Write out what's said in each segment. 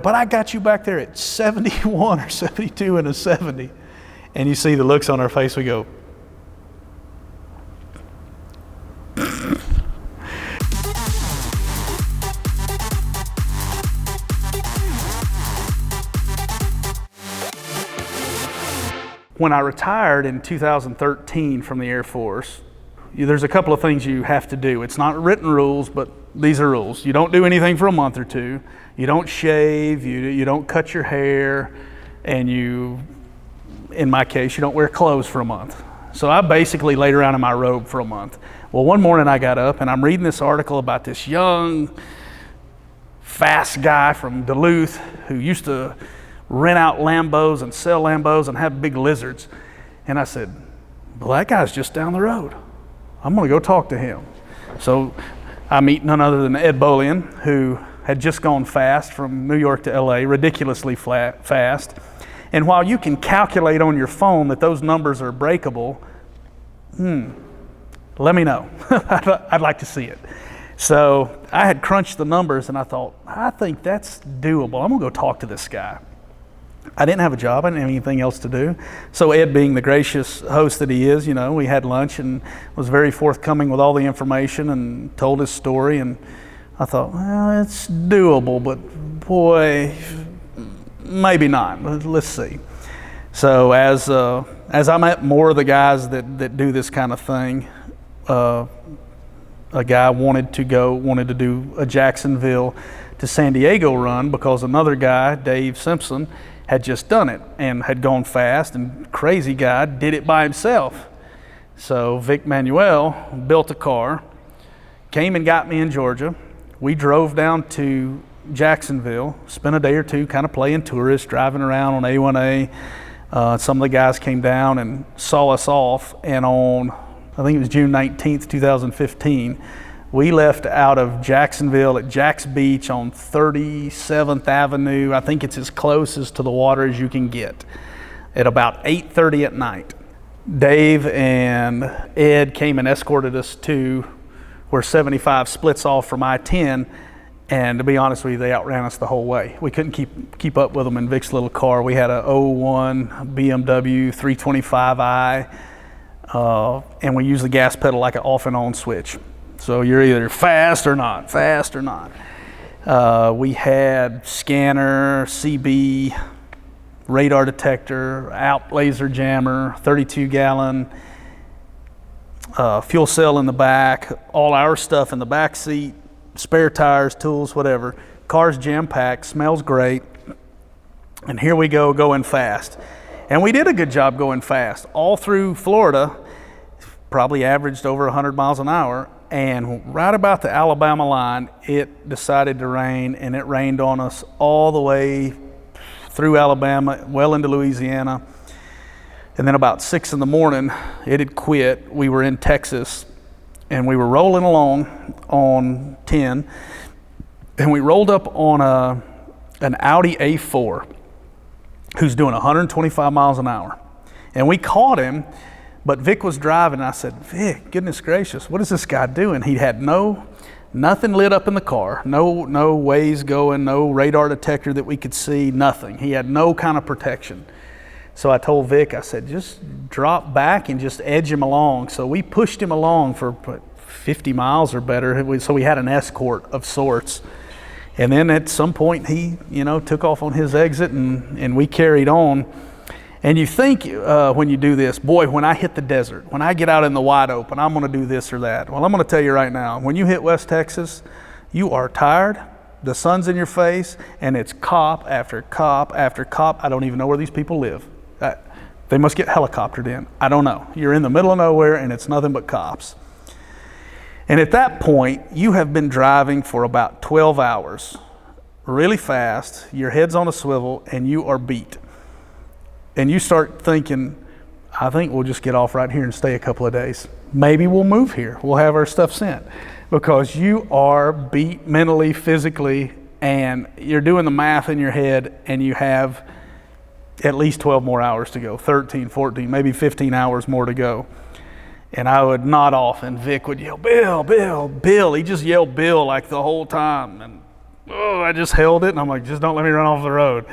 But I got you back there at 71 or 72 and a 70. And you see the looks on our face, we go, when I retired in 2013 from the Air Force, there's a couple of things you have to do. It's not written rules, but these are rules. You don't do anything for a month or two. You don't shave, you don't cut your hair, and in my case, you don't wear clothes for a month. So I basically laid around in my robe for a month. Well, one morning I got up and I'm reading this article about this young, fast guy from Duluth who used to rent out Lambos and sell Lambos and have big lizards. And I said, well, that guy's just down the road. I'm gonna go talk to him. So I meet none other than Ed Bolian, who had just gone fast from New York to LA, ridiculously fast. And while you can calculate on your phone that those numbers are breakable, let me know. I'd like to see it. So I had crunched the numbers and I thought, I think that's doable. I'm gonna go talk to this guy. I didn't have a job, I didn't have anything else to do. So Ed, being the gracious host that he is, we had lunch and was very forthcoming with all the information and told his story. And I thought, well, it's doable, but boy, maybe not. Let's see. So as I met more of the guys that do this kind of thing, a guy wanted to do a Jacksonville to San Diego run because another guy, Dave Simpson, had just done it and had gone fast, and crazy guy did it by himself. So Vic Manuel built a car, came and got me in Georgia. We drove down to Jacksonville, spent a day or two kind of playing tourist, driving around on A1A. Some of the guys came down and saw us off, and on, I think it was June 19th, 2015, we left out of Jacksonville at Jack's Beach on 37th Avenue. I think it's as close as to the water as you can get, at about 8:30 at night. Dave and Ed came and escorted us to where 75 splits off from I-10, and to be honest with you, they outran us the whole way. We couldn't keep up with them in Vic's little car. We had a 01 BMW 325i, and we used the gas pedal like an off and on switch. So you're either fast or not. We had scanner, CB, radar detector, out laser jammer, 32-gallon, fuel cell in the back, all our stuff in the back seat, spare tires, tools, whatever. Car's jam-packed, smells great, and here we go going fast. And we did a good job going fast. All through Florida, probably averaged over 100 miles an hour, and right about the Alabama line, it decided to rain, and it rained on us all the way through Alabama, well into Louisiana. And then about 6 in the morning, it had quit. We were in Texas, and we were rolling along on 10, and we rolled up on an Audi A4 who's doing 125 miles an hour. And we caught him, but Vic was driving, and I said, Vic, goodness gracious, what is this guy doing? He had nothing lit up in the car, no Waze going, no radar detector that we could see, nothing. He had no kind of protection. So I told Vic, I said, just drop back and just edge him along. So we pushed him along for 50 miles or better. So we had an escort of sorts. And then at some point he, took off on his exit, and we carried on. And you think when you do this, boy, when I hit the desert, when I get out in the wide open, I'm gonna do this or that. Well, I'm gonna tell you right now, when you hit West Texas, you are tired, the sun's in your face, and it's cop after cop after cop. I don't even know where these people live. They must get helicoptered in. I don't know. You're in the middle of nowhere and it's nothing but cops. And at that point, you have been driving for about 12 hours, really fast, your head's on a swivel, and you are beat. And you start thinking, I think we'll just get off right here and stay a couple of days. Maybe we'll move here. We'll have our stuff sent. Because you are beat mentally, physically, and you're doing the math in your head, and you have at least 12 more hours to go, 13, 14, maybe 15 hours more to go. And I would nod off, and Vic would yell, Bill, Bill, Bill. He just yelled Bill like the whole time. And Oh, I just held it, and I'm like, just don't let me run off the road.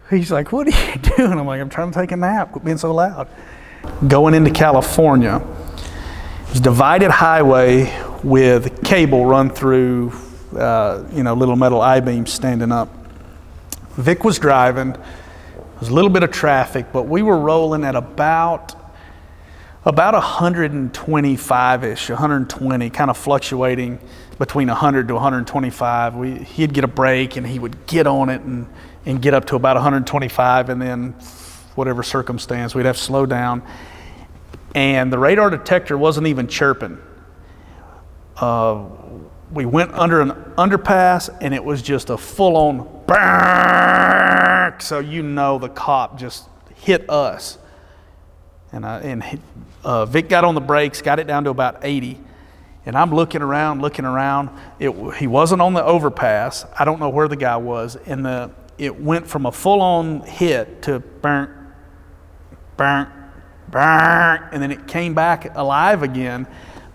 He's like, what are you doing? I'm like, I'm trying to take a nap. Quit being so loud. Going into California, it's a divided highway with cable run through, little metal I-beams standing up. Vic was driving. There was a little bit of traffic, but we were rolling at about 125-ish, 120, kind of fluctuating between 100 to 125. He'd get a break and he would get on it and get up to about 125, and then whatever circumstance, we'd have to slow down. And the radar detector wasn't even chirping. We went under an underpass, and it was just a full-on bang. So the cop just hit us. And Vic got on the brakes, got it down to about 80. And I'm looking around. He wasn't on the overpass. I don't know where the guy was. And it went from a full-on hit to bang, bang, bang, and then it came back alive again.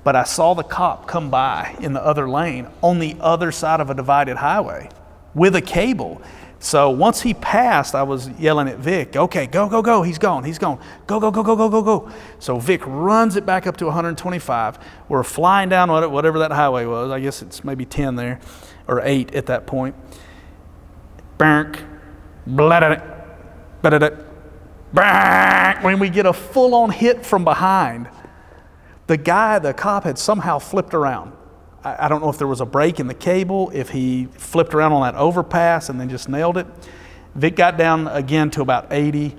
But I saw the cop come by in the other lane on the other side of a divided highway with a cable. So once he passed, I was yelling at Vic, okay, go, go, go, he's gone. Go, go, go, go, go, go, go. So Vic runs it back up to 125. We're flying down whatever that highway was. I guess it's maybe 10 there, or 8 at that point. When we get a full-on hit from behind, the cop had somehow flipped around. I don't know if there was a break in the cable, if he flipped around on that overpass and then just nailed it. Vic got down again to about 80,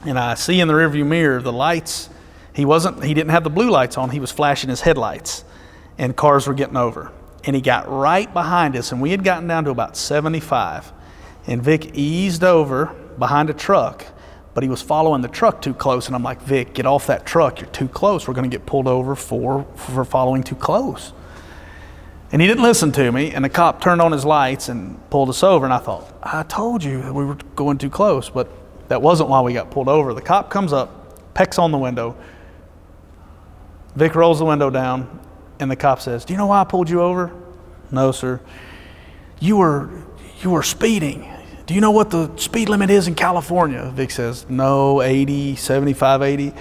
and I see in the rearview mirror the lights. He didn't have the blue lights on, he was flashing his headlights, and cars were getting over. And he got right behind us, and we had gotten down to about 75. And Vic eased over behind a truck, but he was following the truck too close. And I'm like, Vic, get off that truck, you're too close. We're gonna get pulled over for following too close. And he didn't listen to me, and the cop turned on his lights and pulled us over, and I thought, I told you we were going too close, but that wasn't why we got pulled over. The cop comes up, pecks on the window. Vic rolls the window down, and the cop says, do you know why I pulled you over? No, sir. You were speeding. Do you know what the speed limit is in California? Vic says, no, 80, 75, 80.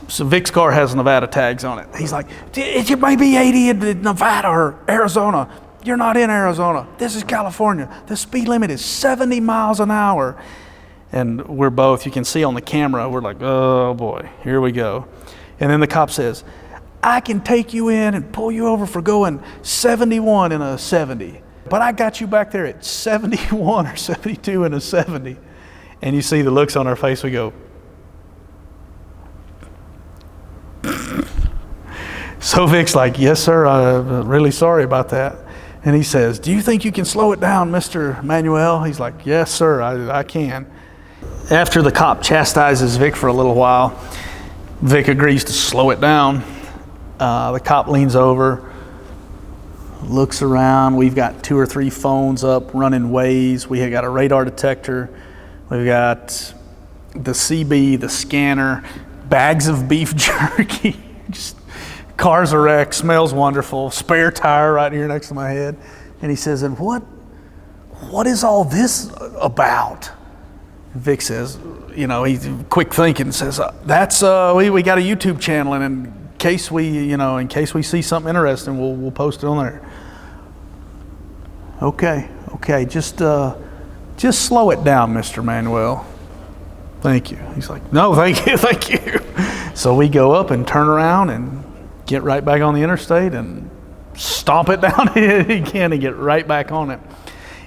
So Vic's car has Nevada tags on it. He's like, it may be 80 in Nevada or Arizona. You're not in Arizona. This is California. The speed limit is 70 miles an hour. And we're both, you can see on the camera, we're like, oh boy, here we go. And then the cop says, I can take you in and pull you over for going 71 in a 70. But I got you back there at 71 or 72 in a 70. And you see the looks on our face, we go, so Vic's like, yes, sir, I'm really sorry about that. And he says, do you think you can slow it down, Mr. Manuel? He's like, yes, sir, I can. After the cop chastises Vic for a little while, Vic agrees to slow it down. The cop leans over, looks around. We've got 2 or 3 phones up running Waze. We have got a radar detector. We've got the CB, the scanner, bags of beef jerky. Just car's a wreck, smells wonderful, spare tire right here next to my head. And he says, and what is all this about? And Vic says, he's quick thinking, says, that's, we got a YouTube channel, and in case we see something interesting, we'll post it on there. Okay, just slow it down, Mr. Manuel. Thank you. He's like, no, thank you. So we go up and turn around and get right back on the interstate and stomp it down again and get right back on it.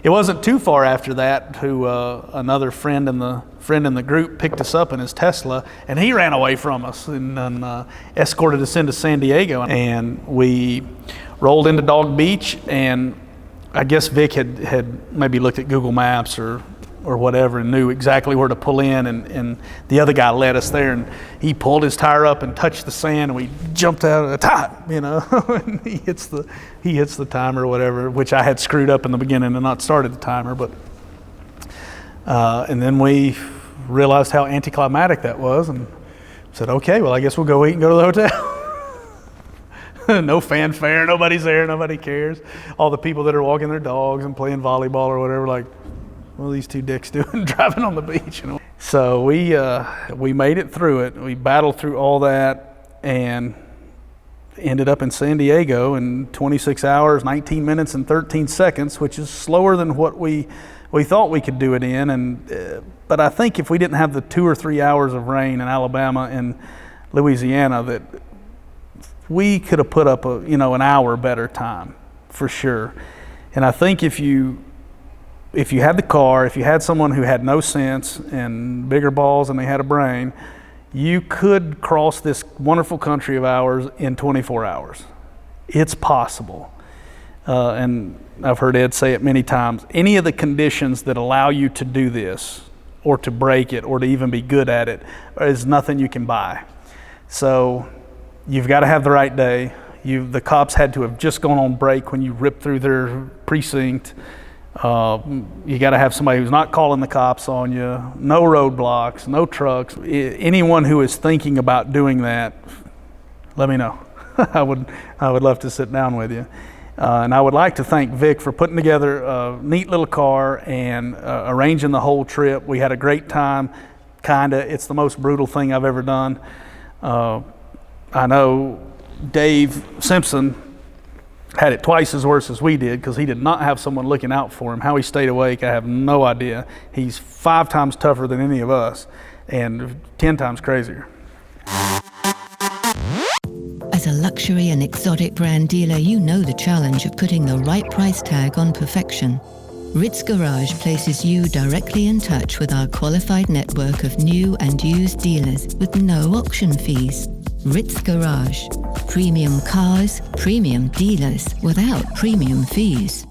It wasn't too far after that who another friend in the group picked us up in his Tesla, and he ran away from us and escorted us into San Diego. And we rolled into Dog Beach, and I guess Vic had maybe looked at Google Maps or whatever and knew exactly where to pull in, and the other guy led us there, and he pulled his tire up and touched the sand, and we jumped out of the time, and he hits the timer or whatever, which I had screwed up in the beginning and not started the timer, but and then we realized how anticlimactic that was and said, okay, well, I guess we'll go eat and go to the hotel. No fanfare, nobody's there, nobody cares. All the people that are walking their dogs and playing volleyball or whatever, like, what are these two dicks doing driving on the beach? So we made it through it. We battled through all that and ended up in San Diego in 26 hours, 19 minutes, and 13 seconds, which is slower than what we thought we could do it in. But I think if we didn't have the 2 or 3 hours of rain in Alabama and Louisiana, that we could have put up an hour better time for sure. And I think if you had the car, if you had someone who had no sense and bigger balls and they had a brain, you could cross this wonderful country of ours in 24 hours. It's possible. And I've heard Ed say it many times. Any of the conditions that allow you to do this or to break it or to even be good at it is nothing you can buy. So you've got to have the right day. The cops had to have just gone on break when you ripped through their precinct. You got to have somebody who's not calling the cops on you, no roadblocks, no trucks. Anyone who is thinking about doing that, let me know. I would love to sit down with you. And I would like to thank Vic for putting together a neat little car and arranging the whole trip. We had a great time, kinda. It's the most brutal thing I've ever done. I know Dave Simpson had it twice as worse as we did because he did not have someone looking out for him. How he stayed awake, I have no idea. He's 5 times tougher than any of us and 10 times crazier. As a luxury and exotic brand dealer, you know the challenge of putting the right price tag on perfection. Ritz Garage places you directly in touch with our qualified network of new and used dealers with no auction fees. Ritz Garage. Premium cars, premium dealers without premium fees.